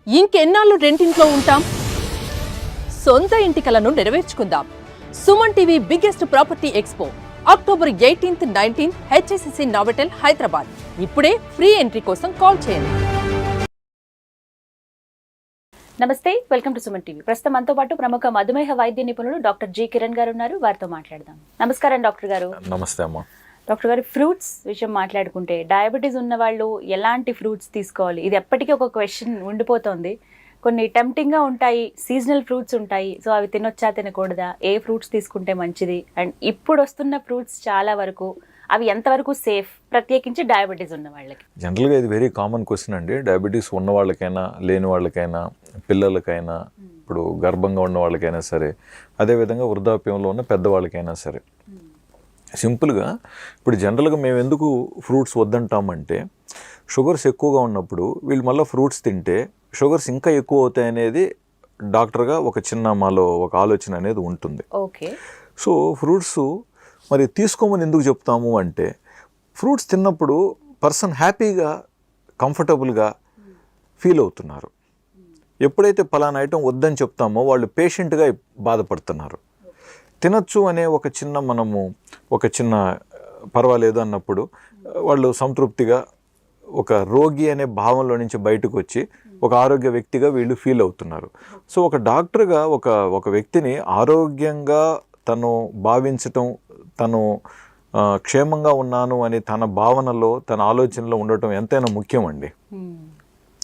ఇంకెన్నాళ్ళు రెంటింట్లో ఉంటాం? సొంత ఇంటి కలను నెరవేర్చుకుందాం. Suman TV biggest property expo October 18, 19 HSCC Novotel Hyderabad. ఇప్పుడే ఫ్రీ ఎంట్రీ కోసం కాల్ చేయండి. నమస్తే, వెల్కమ్ టు సుమన్ టీవీ. ప్రస్తుతం మనతో పాటు ప్రముఖ మధుమేహ వైద్య నిపుణులు డాక్టర్ జి కిరణ్ గారు ఉన్నారు. వారితో మాట్లాడదాం. నమస్కారం డాక్టర్ గారు. నమస్తే అమ్మా. డాక్టర్ గారు, ఫ్రూట్స్ విషయం మాట్లాడుకుంటే డయాబెటీస్ ఉన్న వాళ్ళు ఎలాంటి ఫ్రూట్స్ తీసుకోవాలి? ఇది ఎప్పటికీ ఒక క్వశ్చన్ ఉండిపోతుంది. కొన్ని టెంప్టింగ్గా ఉంటాయి, సీజనల్ ఫ్రూట్స్ ఉంటాయి. సో అవి తినొచ్చా తినకూడదా, ఏ ఫ్రూట్స్ తీసుకుంటే మంచిది, అండ్ ఇప్పుడు వస్తున్న ఫ్రూట్స్ చాలా వరకు అవి ఎంతవరకు సేఫ్, ప్రత్యేకించి డయాబెటీస్ ఉన్న వాళ్ళకి? జనరల్గా ఇది వెరీ కామన్ క్వశ్చన్ అండి. డయాబెటీస్ ఉన్న వాళ్ళకైనా, లేని వాళ్ళకైనా, పిల్లలకైనా, ఇప్పుడు గర్భంగా ఉన్న వాళ్ళకైనా సరే, అదేవిధంగా వృద్ధాప్యంలో ఉన్న పెద్దవాళ్ళకైనా సరే. సింపుల్గా ఇప్పుడు జనరల్గా మేము ఎందుకు ఫ్రూట్స్ వద్దంటామంటే, షుగర్స్ ఎక్కువగా ఉన్నప్పుడు వీళ్ళు మళ్ళీ ఫ్రూట్స్ తింటే షుగర్స్ ఇంకా ఎక్కువ అవుతాయి అనేది డాక్టర్గా ఒక చిన్న మాలో ఒక ఆలోచన అనేది ఉంటుంది. ఓకే. సో ఫ్రూట్స్ మరి తీసుకోమని ఎందుకు చెప్తాము అంటే, ఫ్రూట్స్ తిన్నప్పుడు పర్సన్ హ్యాపీగా, కంఫర్టబుల్గా ఫీల్ అవుతున్నారు. ఎప్పుడైతే పలానా ఐటెం వద్దని చెప్తామో వాళ్ళు పేషెంట్గా బాధపడుతున్నారు. తినచ్చు అనే ఒక చిన్న పర్వాలేదు అన్నప్పుడు వాళ్ళు సంతృప్తిగా ఒక రోగి అనే భావంలో నుంచి బయటకు వచ్చి ఒక ఆరోగ్య వ్యక్తిగా వీళ్ళు ఫీల్ అవుతున్నారు. సో ఒక డాక్టర్గా ఒక వ్యక్తిని ఆరోగ్యంగా తను భావించటం, తను క్షేమంగా ఉన్నాను అని తన భావనలో, తన ఆలోచనలో ఉండటం ఎంతైనా ముఖ్యం అండి.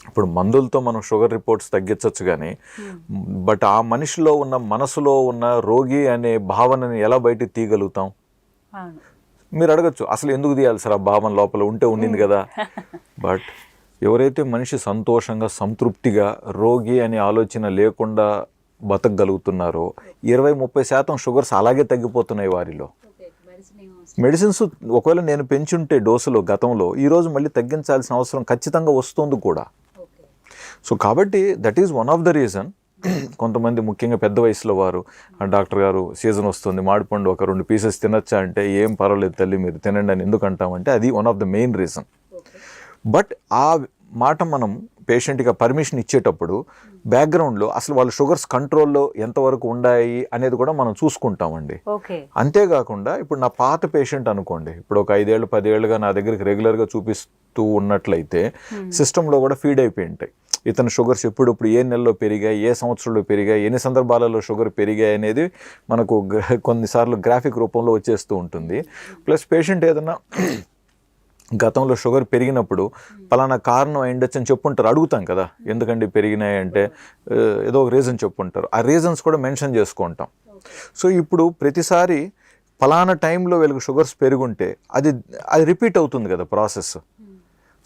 ఇప్పుడు మందులతో మనం షుగర్ రిపోర్ట్స్ తగ్గించవచ్చు కానీ, బట్ ఆ మనిషిలో ఉన్న, మనసులో ఉన్న రోగి అనే భావనని ఎలా బయటికి తీయగలుగుతాం? మీరు అడగచ్చు, అసలు ఎందుకు తీయాలి సార్ ఆ భావన, లోపల ఉంటే ఉండింది కదా. బట్ ఎవరైతే మనిషి సంతోషంగా, సంతృప్తిగా, రోగి అనే ఆలోచన లేకుండా బతకగలుగుతున్నారో 20-30% షుగర్స్ అలాగే తగ్గిపోతున్నాయి వారిలో. మెడిసిన్స్ ఒకవేళ నేను పెంచుంటే డోసులు గతంలో, ఈరోజు మళ్ళీ తగ్గించాల్సిన అవసరం ఖచ్చితంగా వస్తుంది కూడా. సో కాబట్టి that is one of the reason. కొంతమంది ముఖ్యంగా పెద్ద వయసులో వారు, డాక్టర్ గారు సీజన్ వస్తుంది, మామిడిపండు ఒక 2 పీసెస్ తినచ్చా అంటే, ఏం పర్వాలేదు తల్లి మీరు తినండి అని ఎందుకు అంటామంటే, అది one of the main reason. But ఆ మాట మనం పేషెంట్గా పర్మిషన్ ఇచ్చేటప్పుడు బ్యాక్గ్రౌండ్లో అసలు వాళ్ళ షుగర్స్ కంట్రోల్లో ఎంతవరకు ఉన్నాయి అనేది కూడా మనం చూసుకుంటామండి. అంతేకాకుండా ఇప్పుడు నా పాత పేషెంట్ అనుకోండి, ఇప్పుడు ఒక 5 ఏళ్ళు 10 ఏళ్ళుగా నా దగ్గరికి రెగ్యులర్గా చూపిస్తూ ఉన్నట్లయితే సిస్టంలో కూడా ఫీడ్ అయిపోయి ఉంటాయి. ఇతని షుగర్స్ ఎప్పుడప్పుడు ఏ నెలలో పెరిగాయి, ఏ సంవత్సరంలో పెరిగాయి, ఎన్ని సందర్భాలలో షుగర్ పెరిగాయి అనేది మనకు కొన్నిసార్లు గ్రాఫిక్ రూపంలో వచ్చేస్తూ ఉంటుంది. ప్లస్ పేషెంట్ ఏదైనా గతంలో షుగర్ పెరిగినప్పుడు పలానా కారణం అయిండొచ్చు అని చెప్పుంటారు, అడుగుతాం కదా ఎందుకండి పెరిగినాయి అంటే, ఏదో ఒక రీజన్ చెప్పుంటారు. ఆ రీజన్స్ కూడా మెన్షన్ చేసుకుంటాం. సో ఇప్పుడు ప్రతిసారి పలానా టైంలో వీళ్ళకి షుగర్స్ పెరుగుంటే అది రిపీట్ అవుతుంది కదా ప్రాసెస్.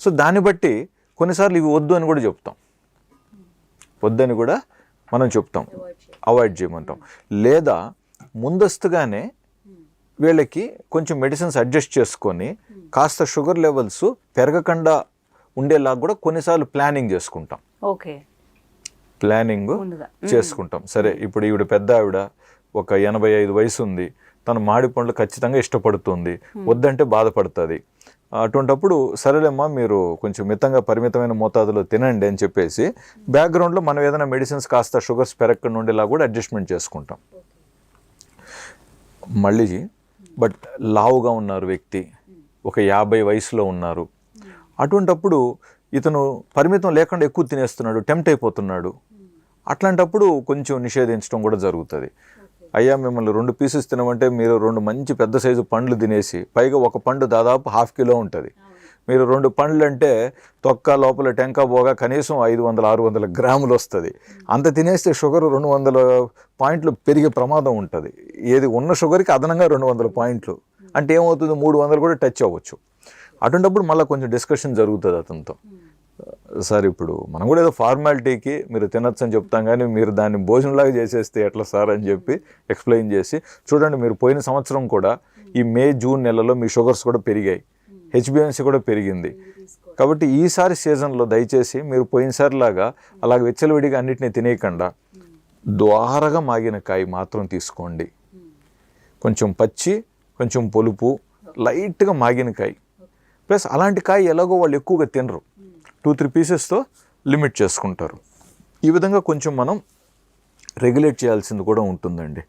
సో దాన్ని బట్టి కొన్నిసార్లు ఇవి వద్దు అని కూడా చెప్తాం, వద్దని కూడా మనం చెప్తాం, అవాయిడ్ చేయమంటాం. లేదా ముందస్తుగానే వీళ్ళకి కొంచెం మెడిసిన్స్ అడ్జస్ట్ చేసుకొని కాస్త షుగర్ లెవెల్స్ పెరగకుండా ఉండేలాగా కూడా కొన్నిసార్లు ప్లానింగ్ చేసుకుంటాం. ఓకే, ప్లానింగ్ చేసుకుంటాం. సరే ఇప్పుడు ఈవిడ పెద్ద ఆవిడ, ఒక 85 వయసు ఉంది, తను మామిడి పండ్లు ఖచ్చితంగా ఇష్టపడుతుంది, వద్దంటే బాధపడుతుంది. అటువంటప్పుడు సరేలేమ్మా మీరు కొంచెం పరిమితమైన మోతాదులో తినండి అని చెప్పేసి బ్యాక్గ్రౌండ్లో మనం ఏదైనా మెడిసిన్స్ కాస్త షుగర్స్ పెరగకుండా ఉండేలా కూడా అడ్జస్ట్మెంట్ చేసుకుంటాం. మళ్ళీ బట్ లావుగా ఉన్నారు వ్యక్తి, ఒక 50 వయసులో ఉన్నారు, అటువంటప్పుడు ఇతను పరిమితం లేకుండా ఎక్కువ తినేస్తున్నాడు, టెంప్ట్ అయిపోతున్నాడు. అట్లాంటప్పుడు కొంచెం నిషేధించడం కూడా జరుగుతుంది. అయ్యా మిమ్మల్ని 2 పీసెస్ తినమంటే మీరు 2 మంచి పెద్ద సైజు పండ్లు తినేసి, పైగా ఒక పండు దాదాపు 1/2 కిలో ఉంటుంది, మీరు 2 పండ్లు అంటే తొక్క లోపల టెంకా పోగా కనీసం 500-600 గ్రాములు వస్తుంది. అంత తినేస్తే షుగర్ 200 పాయింట్లు పెరిగే ప్రమాదం ఉంటుంది. ఏది ఉన్న షుగర్కి అదనంగా 200 పాయింట్లు అంటే ఏమవుతుంది, 300 కూడా టచ్ అవ్వచ్చు. అటువంటిప్పుడు మళ్ళీ కొంచెం డిస్కషన్ జరుగుతుంది అతనితో. సార్ ఇప్పుడు మనం కూడా ఏదో ఫార్మాలిటీకి మీరు తినచ్చు అని చెప్తాం, కానీ మీరు దాన్ని భోజనంలాగా చేసేస్తే ఎట్లా సార్ అని చెప్పి ఎక్స్ప్లెయిన్ చేసి, చూడండి మీరు పోయిన సంవత్సరం కూడా ఈ మే జూన్ నెలలో మీ షుగర్స్ కూడా పెరిగాయి, హెచ్బిఎన్సీ కూడా పెరిగింది, కాబట్టి ఈసారి సీజన్లో దయచేసి మీరు పోయినసారిలాగా అలాగ వెచ్చలవిడిగా అన్నిటినీ తినేయకుండా ద్వారగా మాగిన కాయ మాత్రం తీసుకోండి. కొంచెం పచ్చి, కొంచెం పొలుపు, లైట్గా మాగిన కాయ. ప్లస్ అలాంటి కాయ ఎలాగో వాళ్ళు ఎక్కువగా తినరు, 2-3 పీసెస్తో లిమిట్ చేసుకుంటారు. ఈ విధంగా కొంచెం మనం రెగ్యులేట్ చేయాల్సింది కూడా ఉంటుందండి.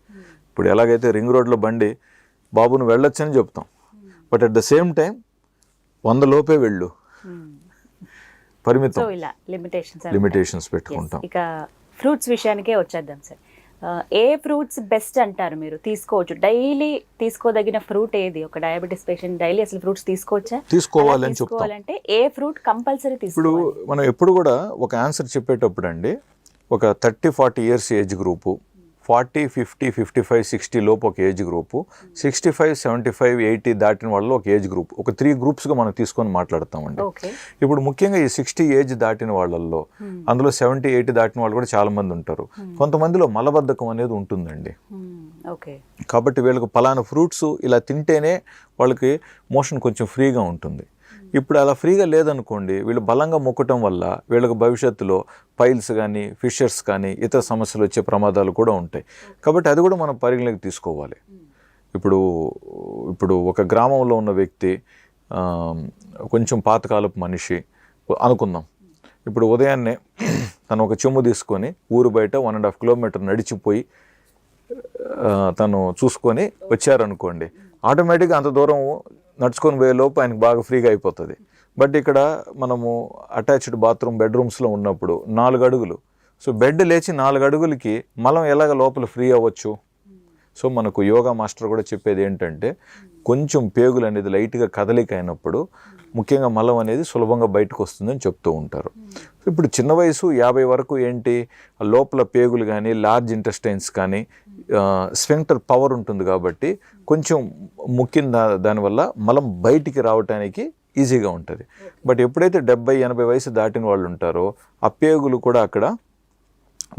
ఇప్పుడు ఎలాగైతే రింగ్ రోడ్లో బండి బాబును వెళ్ళొచ్చని చెప్తాం, but at the same time 100 లోపే వెళ్ళు, పరిమితం, లిమిటేషన్స్ పెట్టుకుంటాం. ఇక ఫ్రూట్స్ విషయానికే వచ్చేద్దాం సార్. ఏ ఫ్రూట్స్ బెస్ట్ అంటారు మీరు? తీసుకోవచ్చు డైలీ తీసుకోదగిన ఫ్రూట్ ఏది? ఒక డయాబెటీస్ పేషెంట్ డైలీ అసలు ఫ్రూట్స్ తీసుకోవచ్చా? తీసుకోవాలని చెప్తాం. ఏ ఫ్రూట్ కంపల్సరీ ఇప్పుడు మనం ఎప్పుడు కూడా ఒక ఆన్సర్ చెప్పేటప్పుడు అండి, ఒక 30-40 ఇయర్స్ ఏజ్ గ్రూపు, 40, 50, 55, 60 లోపు ఒక ఏజ్ గ్రూపు, 65, 75, 80 దాటిన వాళ్ళు ఒక ఏజ్ గ్రూప్, ఒక 3 గ్రూప్స్గా మనం తీసుకొని మాట్లాడతామండి. ఇప్పుడు ముఖ్యంగా ఈ 60 ఏజ్ దాటిన వాళ్ళల్లో అందులో 70, 80 దాటిన వాళ్ళు కూడా చాలా మంది ఉంటారు. కొంతమందిలో మలబద్ధకం అనేది ఉంటుందండి. కాబట్టి వీళ్ళకి పలానా ఫ్రూట్స్ ఇలా తింటేనే వాళ్ళకి మోషన్ కొంచెం ఫ్రీగా ఉంటుంది. ఇప్పుడు అలా ఫ్రీగా లేదనుకోండి, వీళ్ళు బలంగా మొక్కటం వల్ల వీళ్ళకి భవిష్యత్తులో పైల్స్ కానీ, ఫిషర్స్ కానీ, ఇతర సమస్యలు వచ్చే ప్రమాదాలు కూడా ఉంటాయి. కాబట్టి అది కూడా మనం పరిగణలోకి తీసుకోవాలి. ఇప్పుడు ఒక గ్రామంలో ఉన్న వ్యక్తి, కొంచెం పాతకాలపు మనిషి అనుకుందాం. ఇప్పుడు ఉదయాన్నే తను ఒక చెమ్ము తీసుకొని ఊరు బయట 1.5 కిలోమీటర్ నడిచిపోయి తను చూసుకొని వచ్చారనుకోండి, ఆటోమేటిక్గా అంత దూరం నడుచుకొని పోయే లోపు ఆయనకు బాగా ఫ్రీగా అయిపోతుంది. బట్ ఇక్కడ మనము అటాచ్డ్ బాత్రూమ్ బెడ్రూమ్స్లో ఉన్నప్పుడు 4 అడుగులు, సో బెడ్ లేచి 4 అడుగులకి మలం ఎలాగ లోపల ఫ్రీ అవ్వచ్చు? సో మనకు యోగా మాస్టర్ కూడా చెప్పేది ఏంటంటే, కొంచెం పేగులు అనేది లైట్గా కదలిక అయినప్పుడు ముఖ్యంగా మలం అనేది సులభంగా బయటకు వస్తుందని చెప్తూ ఉంటారు. ఇప్పుడు చిన్న వయసు 50 వరకు ఏంటి, లోపల పేగులు కానీ, లార్జ్ ఇంటెస్టైన్స్ కానీ, స్ఫింక్టర్ పవర్ ఉంటుంది కాబట్టి కొంచెం ముఖ్యం దానివల్ల మలం బయటికి రావడానికి ఈజీగా ఉంటుంది. బట్ ఎప్పుడైతే 70-80 వయసు దాటిన వాళ్ళు ఉంటారో ఆ పేగులు కూడా అక్కడ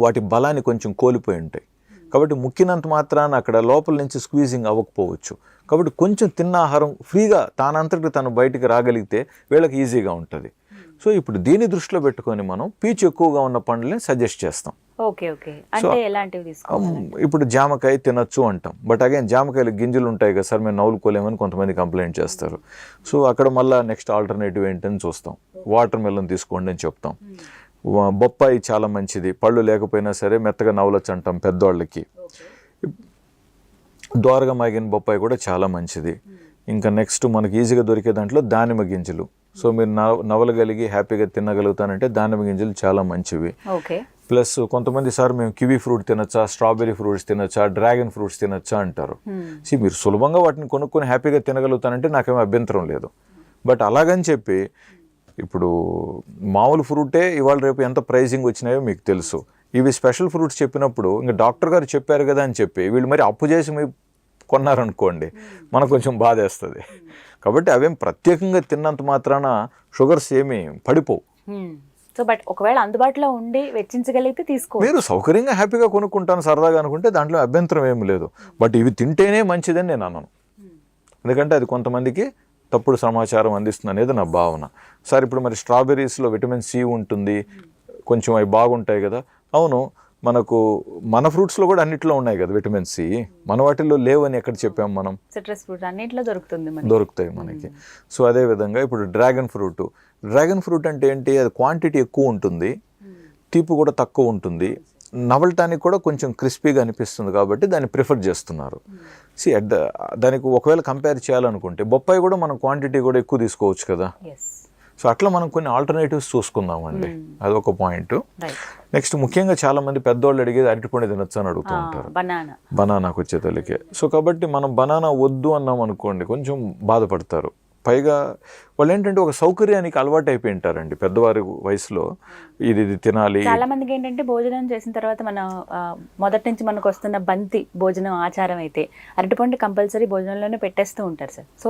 వాటి బలాన్ని కొంచెం కోల్పోయి ఉంటాయి. కాబట్టి ముక్కినంత మాత్రాన అక్కడ లోపల నుంచి స్క్వీజింగ్ అవ్వకపోవచ్చు. కాబట్టి కొంచెం తిన్న ఆహారం ఫ్రీగా తానంతటి తను బయటికి రాగలిగితే వీళ్ళకి ఈజీగా ఉంటుంది. సో ఇప్పుడు దీన్ని దృష్టిలో పెట్టుకొని మనం పీచు ఎక్కువగా ఉన్న పండ్లని సజెస్ట్ చేస్తాం. ఇప్పుడు జామకాయ తినొచ్చు అంటాం, బట్ అగైన్ జామకాయలు గింజలు ఉంటాయి కదా సార్, మేము నవ్వులుకోలేమని కొంతమంది కంప్లైంట్ చేస్తారు. సో అక్కడ మళ్ళీ నెక్స్ట్ ఆల్టర్నేటివ్ ఏంటని చూస్తాం. వాటర్ మెలన్ తీసుకోండి అని చెప్తాం. బొప్పాయి చాలా మంచిది, పళ్ళు లేకపోయినా సరే మెత్తగా నవ్వులొచ్చు అంటాం పెద్దవాళ్ళకి. దోరగా మాగిన బొప్పాయి కూడా చాలా మంచిది. ఇంకా నెక్స్ట్ మనకి ఈజీగా దొరికే దాంట్లో దానిమ్మ గింజలు. సో మీరు నవలగలిగి హ్యాపీగా తినగలుగుతానంటే దానిమ్మ గింజలు చాలా మంచివి. ప్లస్ కొంతమంది సార్ మేము కివీ ఫ్రూట్ తినచ్చా, స్ట్రాబెరీ ఫ్రూట్స్ తినచ్చా, డ్రాగన్ ఫ్రూట్స్ తినచ్చా అంటారు. మీరు సులభంగా వాటిని కొనుక్కొని హ్యాపీగా తినగలుగుతానంటే నాకేమీ అభ్యంతరం లేదు. బట్ అలాగని చెప్పి ఇప్పుడు మామూలు ఫ్రూటే ఇవాళ రేపు ఎంత ప్రైజింగ్ వచ్చినాయో మీకు తెలుసు. ఇవి స్పెషల్ ఫ్రూట్స్ చెప్పినప్పుడు ఇంకా డాక్టర్ గారు చెప్పారు కదా అని చెప్పి వీళ్ళు మరి అప్పు చేసి మీ కొన్నారనుకోండి, మనకు కొంచెం బాధేస్తుంది. కాబట్టి అవేం ప్రత్యేకంగా తిన్నంత మాత్రాన షుగర్స్ ఏమి పడిపోవు. సో బట్ ఒకవేళ అందుబాటులో ఉండి వెచ్చించగలిగితే తీసుకో, మీరు సౌకర్యంగా హ్యాపీగా కొనుక్కుంటాను సరదాగా అనుకుంటే దాంట్లో అభ్యంతరం ఏమి లేదు. బట్ ఇవి తింటేనే మంచిదని నేను అన్నాను, ఎందుకంటే అది కొంతమందికి తప్పుడు సమాచారం అందిస్తుంది అనేది నా భావన. సార్ ఇప్పుడు మరి స్ట్రాబెర్రీస్లో విటమిన్ సి ఉంటుంది, కొంచెం అవి బాగుంటాయి కదా. అవును, మనకు మన ఫ్రూట్స్లో కూడా అన్నిట్లో ఉన్నాయి కదా విటమిన్ సి, మన వాటిల్లో లేవని ఎక్కడ చెప్పాం మనం? సిట్రస్ ఫ్రూట్ అన్నిట్లో దొరుకుతాయి మనకి. సో అదేవిధంగా ఇప్పుడు డ్రాగన్ ఫ్రూట్ అంటే ఏంటి, అది క్వాంటిటీ ఎక్కువ ఉంటుంది, తీపి కూడా తక్కువ ఉంటుంది, నవలటానికి కూడా కొంచెం క్రిస్పీగా అనిపిస్తుంది కాబట్టి దాన్ని ప్రిఫర్ చేస్తున్నారు. దానికి ఒకవేళ కంపేర్ చేయాలనుకుంటే బొప్పాయి కూడా మనం క్వాంటిటీ కూడా ఎక్కువ తీసుకోవచ్చు కదా. సో అట్లా మనం కొన్ని ఆల్టర్నేటివ్స్ చూసుకుందామండి, అదొక పాయింట్. నెక్స్ట్ ముఖ్యంగా చాలా మంది పెద్దవాళ్ళు అడిగేది అరటిపండు తినొచ్చు అని అడుగుతూ ఉంటారు, బనానాకు వచ్చేతలకే. సో కాబట్టి మనం బనానా వద్దు అన్నాం అనుకోండి కొంచెం బాధపడతారు. పైగా వాళ్ళు ఏంటంటే ఒక సౌకర్యానికి అలవాటు అయిపోయి ఉంటారండి పెద్దవారి వయసులో, ఇది తినాలి. చాలా మందికి ఏంటంటే భోజనం చేసిన తర్వాత మన మొదటి నుంచి మనకు వస్తున్న బంతి భోజనం ఆచారం అయితే అరటిపండు కంపల్సరీ భోజనంలోనే పెట్టేస్తూ ఉంటారు సార్. సో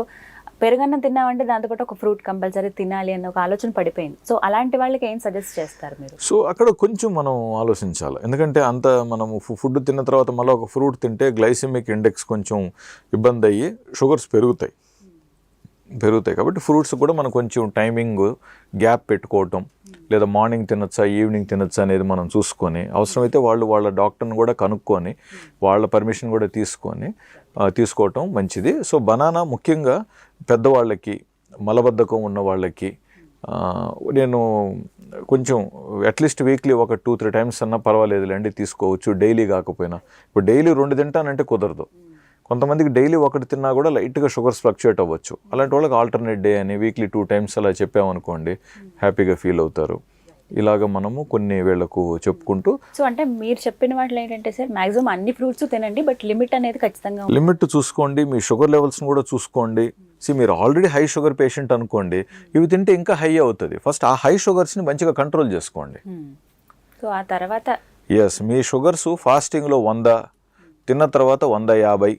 పెరుగన్నం తిన్నామంటే దాంతోపాటు ఒక ఫ్రూట్ కంపల్సరీ తినాలి అన్న ఒక ఆలోచన పడిపోయింది. సో అలాంటి వాళ్ళకి ఏం సజెస్ట్ చేస్తారు మీరు? సో అక్కడ కొంచెం మనం ఆలోచించాలి, ఎందుకంటే అంత మనము ఫుడ్ తిన్న తర్వాత మళ్ళీ ఒక ఫ్రూట్ తింటే గ్లైసెమిక్ ఇండెక్స్ కొంచెం ఇబ్బంది అయ్యి షుగర్స్ పెరుగుతాయి. కాబట్టి ఫ్రూట్స్ కూడా మనం కొంచెం టైమింగ్ గ్యాప్ పెట్టుకోవటం, లేదా మార్నింగ్ తినొచ్చా ఈవినింగ్ తినొచ్చా అనేది మనం చూసుకొని, అవసరమైతే వాళ్ళ డాక్టర్ని కూడా కనుక్కొని వాళ్ళ పర్మిషన్ కూడా తీసుకోవటం మంచిది. సో బనానా ముఖ్యంగా పెద్దవాళ్ళకి, మలబద్ధకం ఉన్న వాళ్ళకి, నేను కొంచెం అట్లీస్ట్ వీక్లీ ఒక 2-3 టైమ్స్ అన్నా పర్వాలేదులేండి తీసుకోవచ్చు, డైలీ కాకపోయినా. ఇప్పుడు డైలీ 2 తింటానంటే కుదరదు. కొంతమందికి డైలీ 1 తిన్నా కూడా లైట్గా షుగర్స్ ఫ్లక్చుయేట్ అవ్వచ్చు. అలాంటి వాళ్ళకి ఆల్టర్నేట్ డే అని వీక్లీ 2 టైమ్స్ అలా చెప్పామనుకోండి, హ్యాపీగా ఫీల్ అవుతారు. ఇలాగ మనము కొన్ని వీళ్ళకు చెప్పుకుంటూ. సో అంటే మీరు చెప్పిన వాటిలో ఏంటంటే సార్ మాక్సిమం అన్ని ఫ్రూట్స్ తినండి, బట్ లిమిట్ అనేది ఖచ్చితంగా లిమిట్ చూసుకోండి, మీ షుగర్ లెవెల్స్ని కూడా చూసుకోండి. మీరు ఆల్రెడీ హై షుగర్ పేషెంట్ అనుకోండి, ఇవి తింటే ఇంకా హై అవుతుంది. ఫస్ట్ ఆ హై షుగర్స్ని మంచిగా కంట్రోల్ చేసుకోండి. సో ఆ తర్వాత ఎస్, మీ షుగర్స్ ఫాస్టింగ్లో 100, తిన్న తర్వాత 150,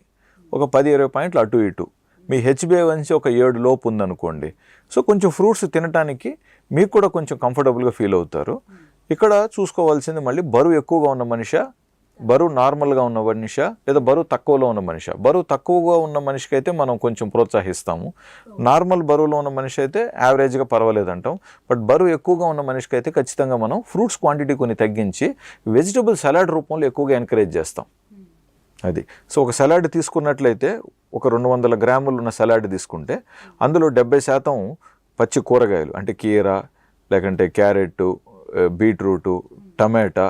ఒక 10-20 పాయింట్లు అటు ఇటు. మీ HbA1c ఒక 7 లోపు ఉందనుకోండి, సో కొంచెం ఫ్రూట్స్ తినటానికి మీకు కూడా కొంచెం కంఫర్టబుల్గా ఫీల్ అవుతారు. ఇక్కడ చూసుకోవాల్సింది మళ్ళీ బరువు ఎక్కువగా ఉన్న మనిషి, బరువు నార్మల్గా ఉన్న మనిషి, లేదా బరువు తక్కువలో ఉన్న మనిషి. బరువు తక్కువగా ఉన్న మనిషికి అయితే మనం కొంచెం ప్రోత్సహిస్తాము. నార్మల్ బరువులో ఉన్న మనిషి అయితే యావరేజ్గా పర్వాలేదు అంటాం. బట్ బరువు ఎక్కువగా ఉన్న మనిషికి అయితే ఖచ్చితంగా మనం ఫ్రూట్స్ క్వాంటిటీ కొన్ని తగ్గించి వెజిటబుల్ సలాడ్ రూపంలో ఎక్కువగా ఎంకరేజ్ చేస్తాం. అది. సో ఒక సలాడ్ తీసుకున్నట్లయితే ఒక 200 గ్రాములు ఉన్న సలాడ్ తీసుకుంటే అందులో 70% పచ్చి కూరగాయలు, అంటే కీర, లేకంటే క్యారెట్, బీట్రూటు, టమాటా,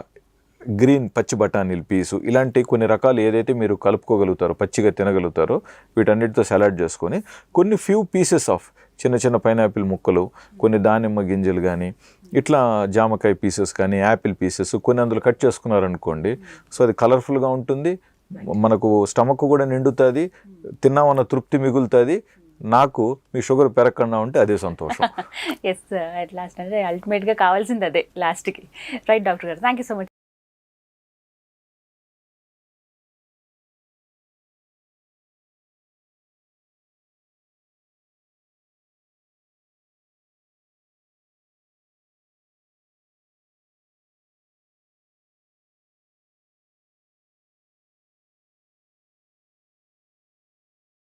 గ్రీన్ పచ్చి బఠానీలు పీసు, ఇలాంటి కొన్ని రకాలు ఏదైతే మీరు కలుపుకోగలుగుతారో, పచ్చిగా తినగలుగుతారో వీటన్నిటితో సలాడ్ చేసుకొని కొన్ని ఫ్యూ పీసెస్ ఆఫ్ చిన్న చిన్న పైనాపిల్ ముక్కలు, కొన్ని దానిమ్మ గింజలు కానీ, ఇట్లా జామకాయ పీసెస్ కానీ, యాపిల్ పీసెస్ కొన్ని అందులో కట్ చేసుకున్నారనుకోండి, సో అది కలర్ఫుల్గా ఉంటుంది, మనకు స్టమక్ కూడా నిండుతుంది, తిన్నామన్న తృప్తి మిగులుతుంది. నాకు మీ షుగర్ పెరగకుండా ఉంటే అదే సంతోషం. ఎస్, అట్ లాస్ట్ అంటే అల్టిమేట్గా కావాల్సింది అదే లాస్ట్కి. రైట్ డాక్టర్ గారు, థ్యాంక్ యూ సో మచ్.